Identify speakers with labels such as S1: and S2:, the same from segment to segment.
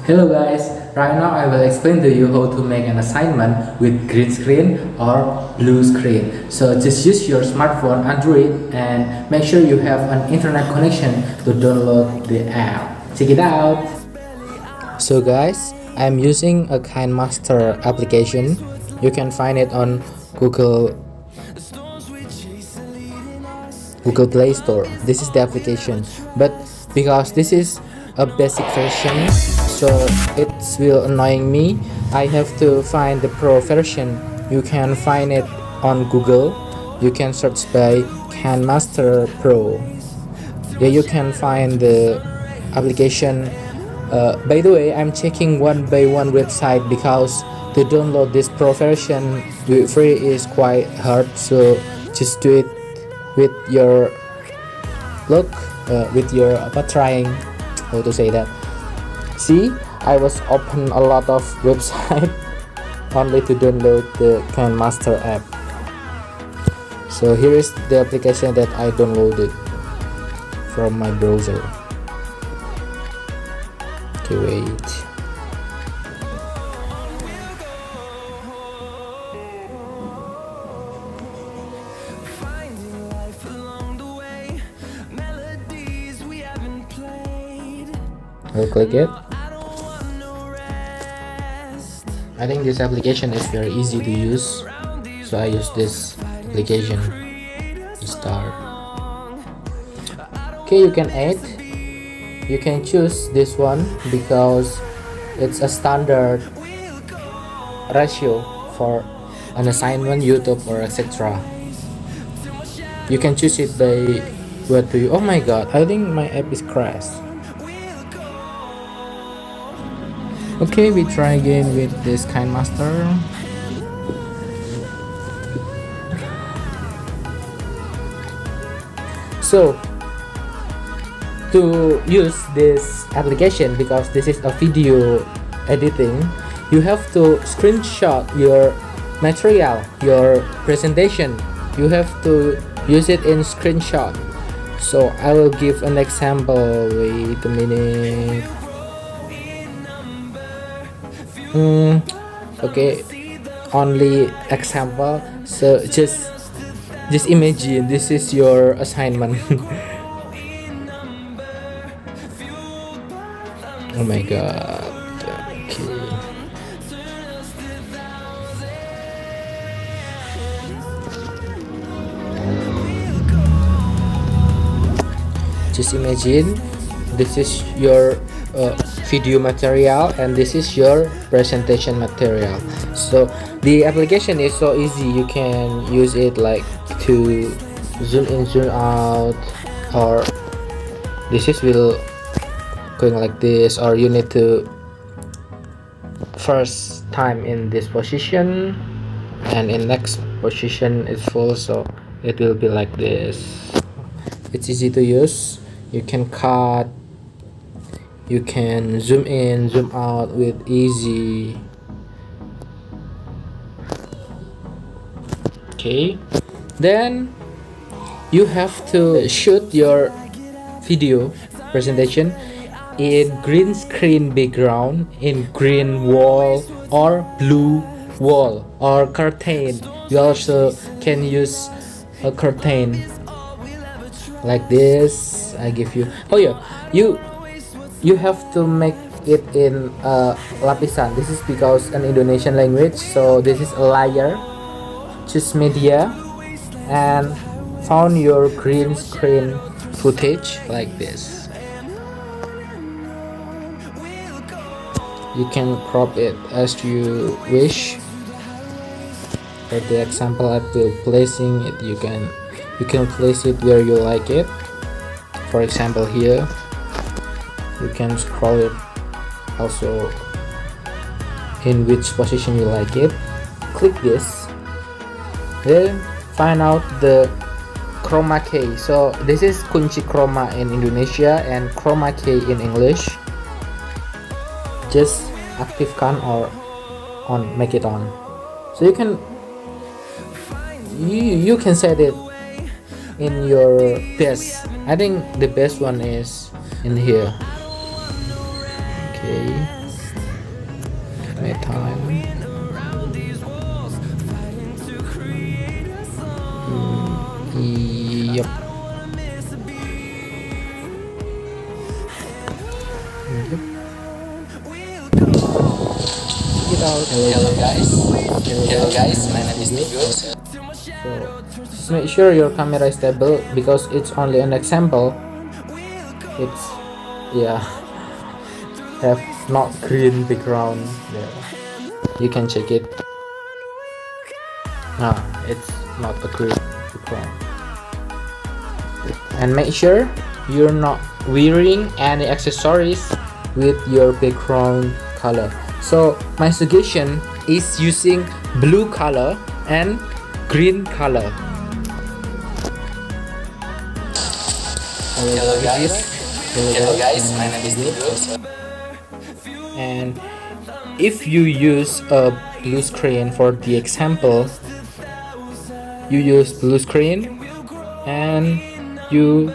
S1: Hello guys, right now I will explain to you how to make an assignment with green screen or blue screen. So just use your smartphone Android and make sure you have an internet connection to download the app. Check it out. So guys, I'm using a KineMaster application. You can find it on Google Play Store. This is the application, but because this is a basic version, so it will annoying me. I have to find the pro version. You can find it on Google. You can search by KineMaster Pro. Yeah, you can find the application. By the way, I'm checking one by one website because to download this pro version free is quite hard. So just do it with your look, with your trying. How to say that? See, I was open a lot of website only to download the KineMaster app. So here is the application that I downloaded from my browser. Okay, wait. I'll click it. I think this application is very easy to use, so I use this application to start. Okay, you can add. You can choose this one because it's a standard ratio for an assignment, YouTube, or etc. You can choose it by what do you. Oh my god, I think my app is crashed. Okay, we try again with this KineMaster. So to use this application, because this is a video editing, you have to screenshot your material, your presentation. You have to use it in screenshot. So I will give an example. Wait a minute. Okay, only example. So just imagine this is your assignment. Oh my god. Okay. Just imagine this is your video material and this is your presentation material. So the application is so easy. You can use it like to zoom in, zoom out, or this is will going like this, or you need to first time in this position and in next position is full, so it will be like this. It's easy to use. You can cut, you can zoom in, zoom out with easy. Okay, then you have to shoot your video presentation in green screen background, in green wall or blue wall or curtain. You also can use a curtain like this. I give you. Oh yeah, you have to make it in lapisan. This is because an Indonesian language, so this is a layer. Choose media and found your green screen footage like this. You can crop it as you wish. For the example, I will placing it. You can place it where you like it. For example, here you can scroll it also in which position you like it. Click this, then find out the chroma key. So this is kunci chroma in Indonesia and chroma key in English. Just aktifkan or on, make it on. So you can set it in your best. I think the best one is in here. Okay, Anytime. Yep. Yep. Check it out.
S2: Hello guys. Hello guys, my name is Tigo.
S1: So just make sure your camera is stable because it's only an example. It's have not green background there. You can check it. It's not a green background. And make sure you're not wearing any accessories with your background color. So my suggestion is using blue color and green color.
S2: Hello guys. Hello guys, my name is Tigo.
S1: And if you use a blue screen for the example, you use blue screen and you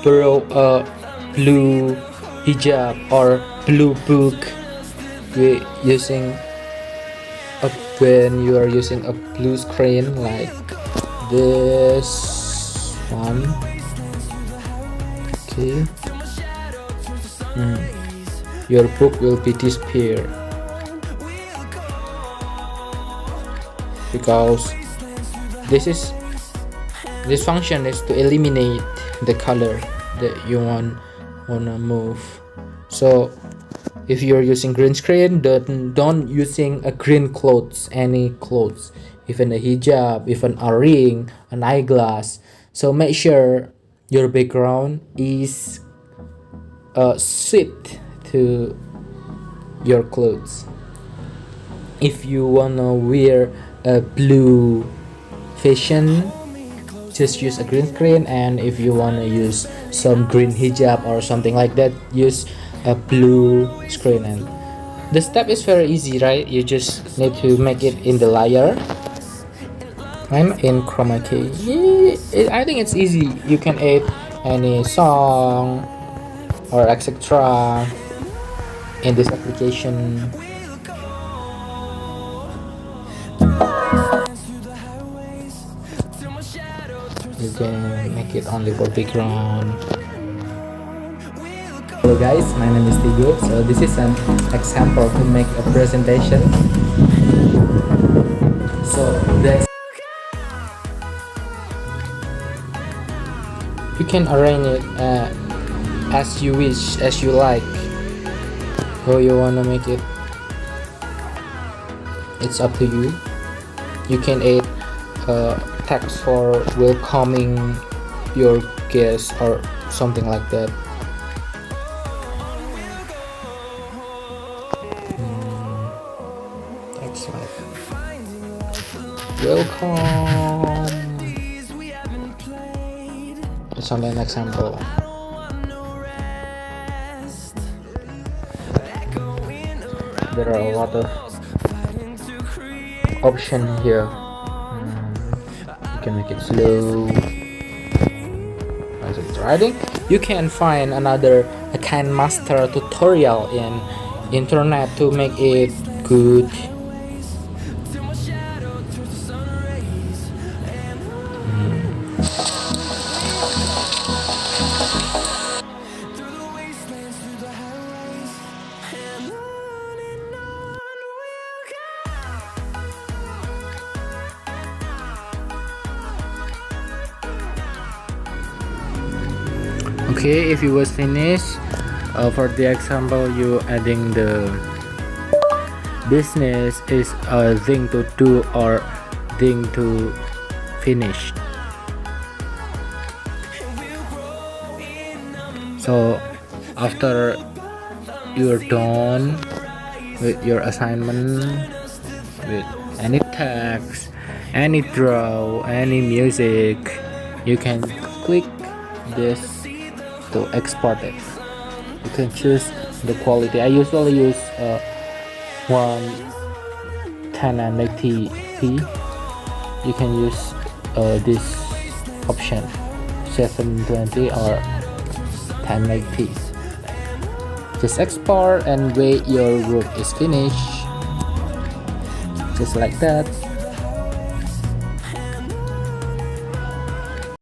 S1: borrow a blue hijab or blue book when you are using a blue screen like this one. Okay. Your book will be disappear because this function is to eliminate the color that you wanna move. So if you're using green screen, don't using a green clothes, any clothes, even a hijab, even a ring, an eyeglass. So make sure your background is suit to your clothes. If you wanna wear a blue fashion, just use a green screen, and if you wanna use some green hijab or something like that, use a blue screen. And the step is very easy, right? You just need to make it in the layer. I'm in chroma key. I think it's easy. You can add any song or etc in this application. You can make it only for background. Hello guys, my name is Tigo. So this is an example to make a presentation. So you can arrange it as you wish, as you like. How you wanna make it, it's up to you. You can add text for welcoming your guests or something like that. Text like welcome. It's only an example. There are a lot of options here. You can make it slow. As it's riding, you can find another KineMaster tutorial in internet to make it good. Okay, if you was finished, for the example, you adding the business is a thing to do or thing to finish. So after you're done with your assignment, with any text, any draw, any music, you can click this to export it. You can choose the quality. I usually use 1080p. You can use this option 720 or 1080p. Just export and wait your work is finished. Just like that.